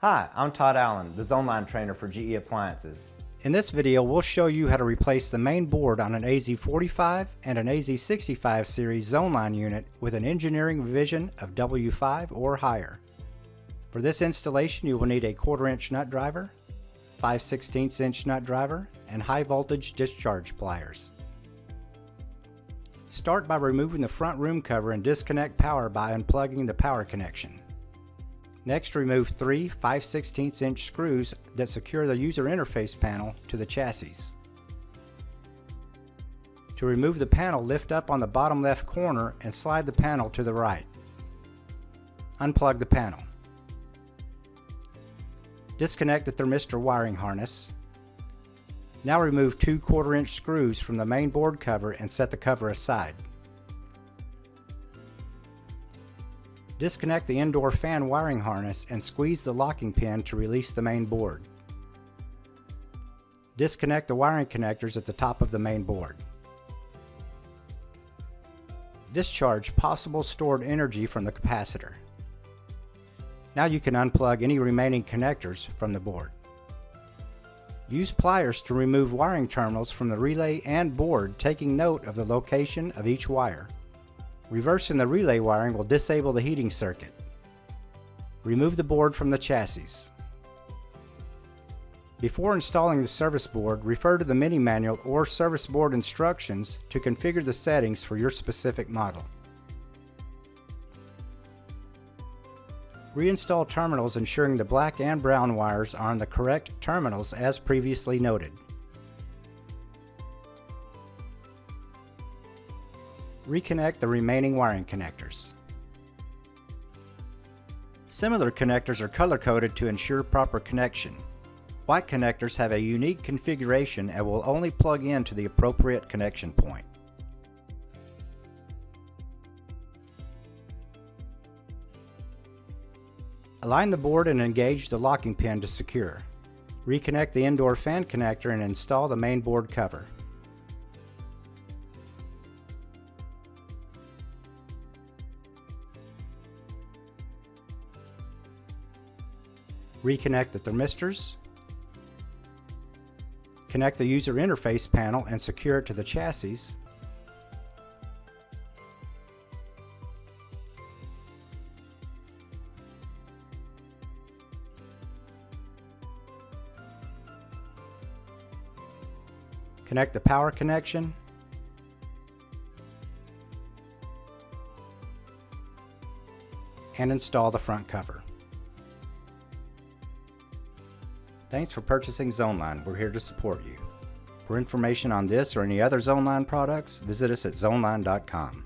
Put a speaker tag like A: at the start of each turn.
A: Hi, I'm Todd Allen, the Zoneline trainer for GE Appliances.
B: In this video, we'll show you how to replace the main board on an AZ45 and an AZ65 series Zoneline unit with an engineering revision of W5 or higher. For this installation, you will need a 1/4 inch nut driver, 5/16 inch nut driver, and high voltage discharge pliers. Start by removing the front room cover and disconnect power by unplugging the power connection. Next, remove 3 5/16 inch screws that secure the user interface panel to the chassis. To remove the panel, lift up on the bottom left corner and slide the panel to the right. Unplug the panel. Disconnect the thermistor wiring harness. Now remove 2 1/4 inch screws from the main board cover and set the cover aside. Disconnect the indoor fan wiring harness and squeeze the locking pin to release the main board. Disconnect the wiring connectors at the top of the main board. Discharge possible stored energy from the capacitor. Now you can unplug any remaining connectors from the board. Use pliers to remove wiring terminals from the relay and board, taking note of the location of each wire. Reversing the relay wiring will disable the heating circuit. Remove the board from the chassis. Before installing the service board, refer to the mini manual or service board instructions to configure the settings for your specific model. Reinstall terminals, ensuring the black and brown wires are on the correct terminals as previously noted. Reconnect the remaining wiring connectors. Similar connectors are color-coded to ensure proper connection. White connectors have a unique configuration and will only plug in to the appropriate connection point. Align the board and engage the locking pin to secure. Reconnect the indoor fan connector and install the main board cover. Reconnect the thermistors. Connect the user interface panel and secure it to the chassis. Connect the power connection. And install the front cover. Thanks for purchasing Zoneline. We're here to support you. For information on this or any other Zoneline products, visit us at zoneline.com.